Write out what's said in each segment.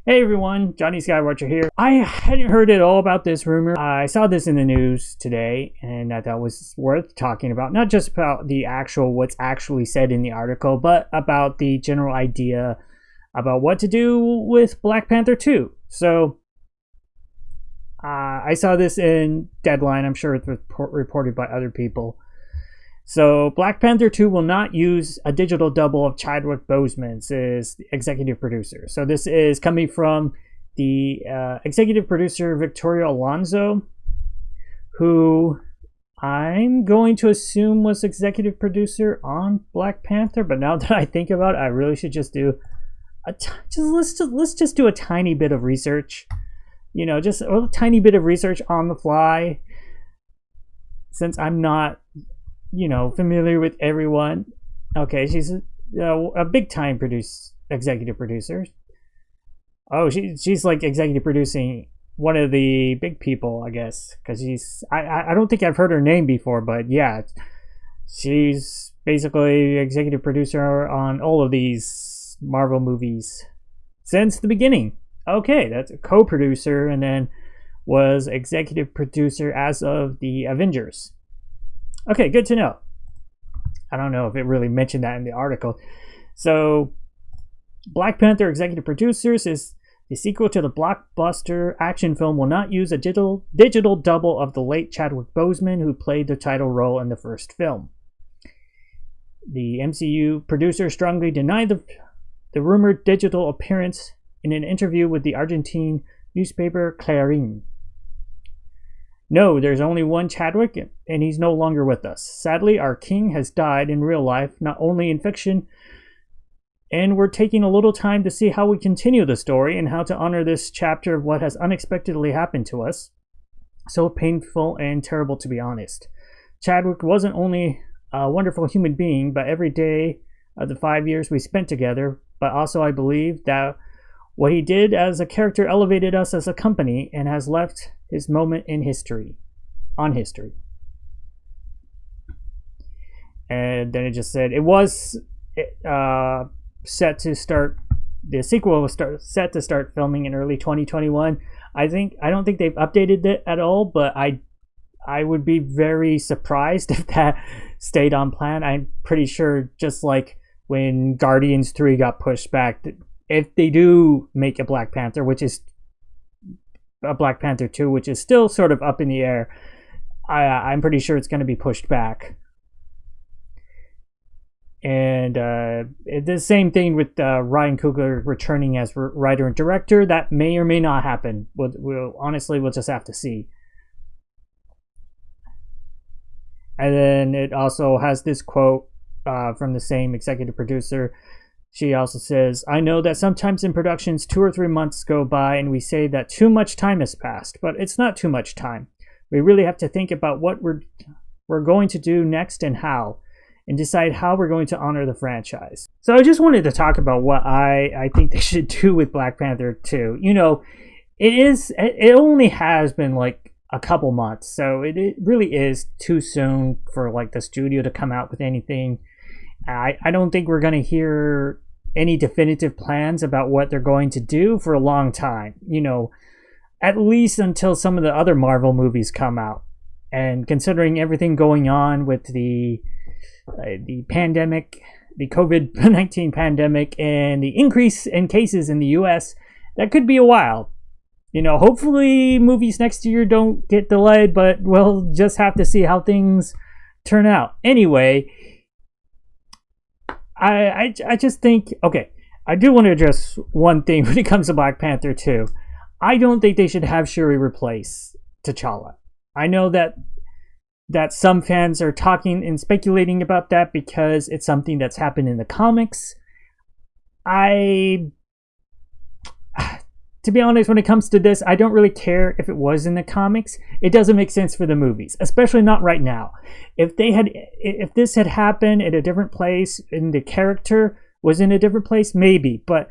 Hey everyone, Jonny Skywatcher here. I hadn't heard at all about this rumor. I saw this in the news today and I thought it was worth talking about. Not just about what's actually said in the article, but about the general idea about what to do with Black Panther 2. So, I saw this in Deadline. I'm sure it's reported by other people. So, Black Panther 2 will not use a digital double of Chadwick Boseman, says the executive producer. So, this is coming from the executive producer, Victoria Alonso, who I'm going to assume was executive producer on Black Panther. But now that I think about it, I really should just do let's just do a tiny bit of research. You know, just a tiny bit of research on the fly, since I'm not familiar with everyone. Okay, she's a big time executive producer. Oh, she's like executive producing one of the big people, I guess, because I don't think I've heard her name before, but yeah, she's basically executive producer on all of these Marvel movies since the beginning. Okay, that's a co-producer, and then was executive producer as of the Avengers. Okay, good to know. I don't know if it really mentioned that in the article. So, Black Panther executive producers is the sequel to the blockbuster action film will not use a digital double of the late Chadwick Boseman, who played the title role in the first film. The MCU producer strongly denied the rumored digital appearance in an interview with the Argentine newspaper Clarín. No, there's only one Chadwick, and he's no longer with us. Sadly, our king has died in real life, not only in fiction, and we're taking a little time to see how we continue the story and how to honor this chapter of what has unexpectedly happened to us. So painful and terrible, to be honest. Chadwick wasn't only a wonderful human being, but every day of the 5 years we spent together, but also I believe that what he did as a character elevated us as a company and has left his moment in history. And then it just said it was set to start. The sequel was set to start filming in early 2021. I don't think they've updated it at all, but I would be very surprised if that stayed on plan. I'm pretty sure, just like when Guardians 3 got pushed back, if they do make a Black Panther, which is a Black Panther 2, which is still sort of up in the air, I'm pretty sure it's going to be pushed back. And the same thing with Ryan Coogler returning as writer and director. That may or may not happen. We'll just have to see. And then it also has this quote from the same executive producer. She also says, I know that sometimes in productions 2 or 3 months go by and we say that too much time has passed, but it's not too much time. We really have to think about what we're going to do next and how, and decide how we're going to honor the franchise. So I just wanted to talk about what I think they should do with Black Panther 2. You know, it only has been like a couple months, so it really is too soon for like the studio to come out with anything. I don't think we're going to hear any definitive plans about what they're going to do for a long time. You know, at least until some of the other Marvel movies come out. And considering everything going on with the pandemic, the COVID-19 pandemic, and the increase in cases in the US, that could be a while. You know, hopefully movies next year don't get delayed, but we'll just have to see how things turn out. Anyway, I just think, okay, I do want to address one thing when it comes to Black Panther 2. I don't think they should have Shuri replace T'Challa. I know that some fans are talking and speculating about that because it's something that's happened in the comics. To be honest, when it comes to this, I don't really care if it was in the comics. It doesn't make sense for the movies, especially not right now. If this had happened at a different place and the character was in a different place, maybe. But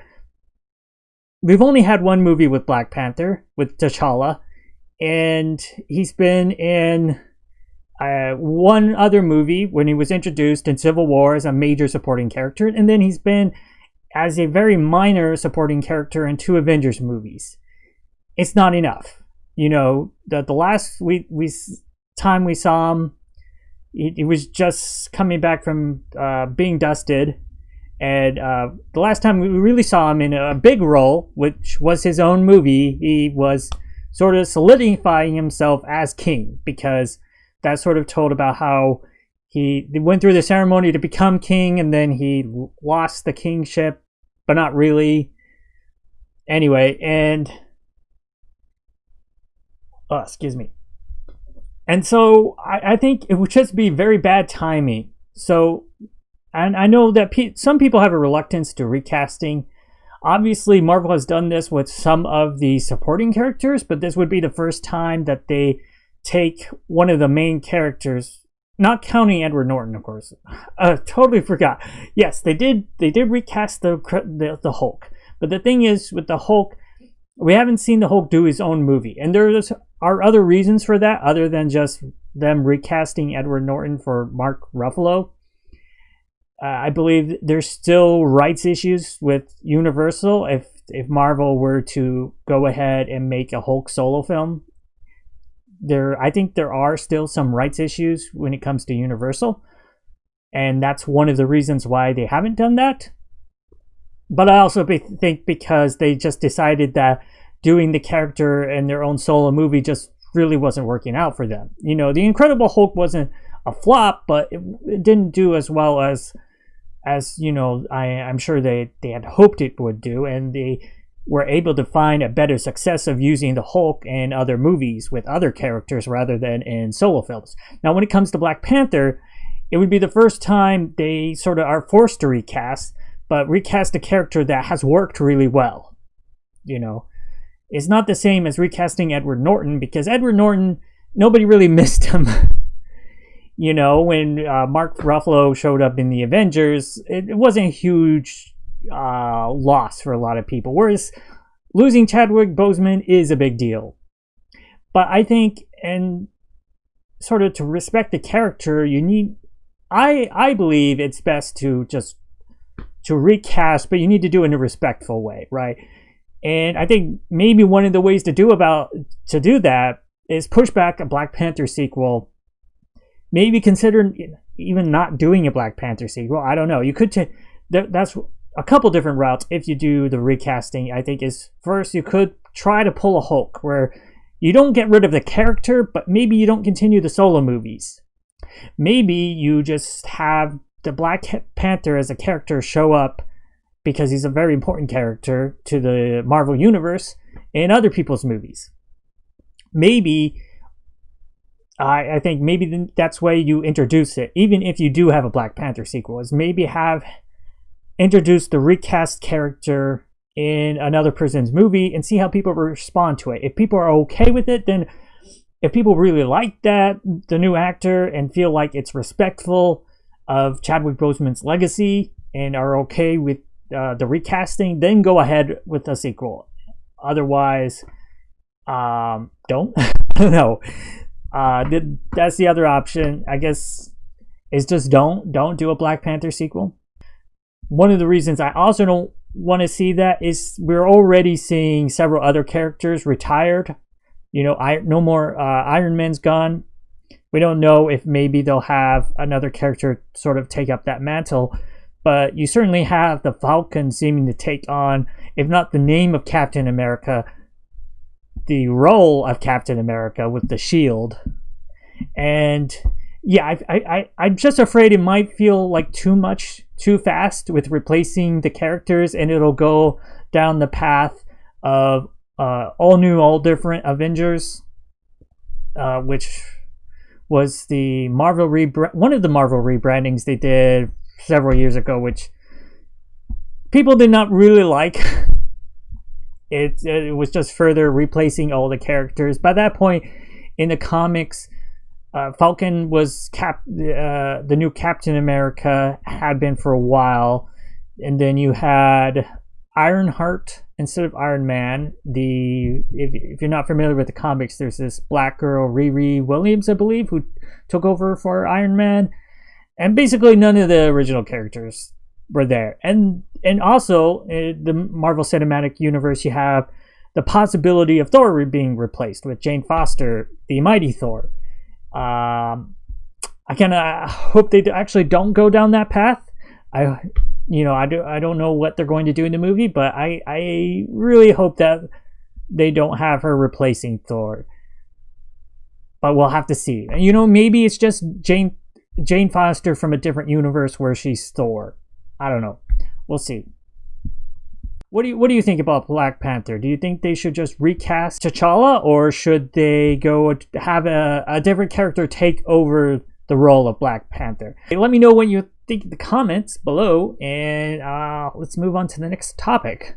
we've only had one movie with Black Panther, with T'Challa, and he's been in one other movie when he was introduced in Civil War as a major supporting character, and then he's been as a very minor supporting character in 2 Avengers movies. It's not enough. You know, the last time we saw him, he was just coming back from being dusted. And the last time we really saw him in a big role, which was his own movie, he was sort of solidifying himself as king, because that sort of told about how he went through the ceremony to become king, and then he lost the kingship, but not really. Anyway, and excuse me. And so I think it would just be very bad timing. So, and I know that some people have a reluctance to recasting. Obviously, Marvel has done this with some of the supporting characters, but this would be the first time that they take one of the main characters, not counting Edward Norton, of course. Totally forgot. Yes, they did recast the Hulk. But the thing is, with the Hulk, we haven't seen the Hulk do his own movie. And there are other reasons for that, other than just them recasting Edward Norton for Mark Ruffalo. I believe there's still rights issues with Universal if Marvel were to go ahead and make a Hulk solo film. I think there are still some rights issues when it comes to Universal, and that's one of the reasons why they haven't done that. But I also think because they just decided that doing the character in their own solo movie just really wasn't working out for them. You know, The Incredible Hulk wasn't a flop, but it didn't do as well as you know, I'm sure they had hoped it would do, and they were able to find a better success of using the Hulk in other movies with other characters rather than in solo films. Now, when it comes to Black Panther, it would be the first time they sort of are forced to recast, but recast a character that has worked really well. You know, it's not the same as recasting Edward Norton, because Edward Norton, nobody really missed him. You know, when Mark Ruffalo showed up in the Avengers, it wasn't a huge loss for a lot of people. Whereas losing Chadwick Boseman is a big deal. But I think, and sort of to respect the character, you need, I believe it's best to just to recast, but you need to do it in a respectful way, right? And I think maybe one of the ways to do that is push back a Black Panther sequel. Maybe consider even not doing a Black Panther sequel. I don't know. You could that's a couple different routes if you do the recasting. I think is first you could try to pull a Hulk where you don't get rid of the character, but maybe you don't continue the solo movies. Maybe you just have the Black Panther as a character show up because he's a very important character to the Marvel Universe in other people's movies. Maybe I think maybe that's why you introduce it, even if you do have a Black Panther sequel, is maybe have introduced the recast character in another person's movie and see how people respond to it. If people are okay with it, then if people really like the new actor, and feel like it's respectful of Chadwick Boseman's legacy and are okay with the recasting, then go ahead with a sequel. Otherwise, don't. I don't know. That's the other option, I guess, is just don't do a Black Panther sequel. One of the reasons I also don't want to see that is we're already seeing several other characters retired. You know, no more Iron Man's gone. We don't know if maybe they'll have another character sort of take up that mantle, but you certainly have the Falcon seeming to take on, if not the name of Captain America, the role of Captain America with the shield. And yeah, I'm just afraid it might feel like too fast with replacing the characters, and it'll go down the path of all new, all different Avengers, which was the one of the Marvel rebrandings they did several years ago, which people did not really like. It was just further replacing all the characters. By that point in the comics, Falcon was the new Captain America, had been for a while, and then you had Ironheart instead of Iron Man. If you're not familiar with the comics, there's this black girl, Riri Williams, I believe, who took over for Iron Man, and basically none of the original characters were there. And and also the Marvel Cinematic Universe, you have the possibility of Thor being replaced with Jane Foster, the Mighty Thor. I kind of hope they actually don't go down that path. I don't know what they're going to do in the movie, but I really hope that they don't have her replacing Thor. But we'll have to see. Maybe it's just Jane Foster from a different universe where she's Thor. I don't know. We'll see. What do you think about Black Panther? Do you think they should just recast T'Challa, or should they go have a different character take over the role of Black Panther? Hey, let me know what you think in the comments below, and let's move on to the next topic.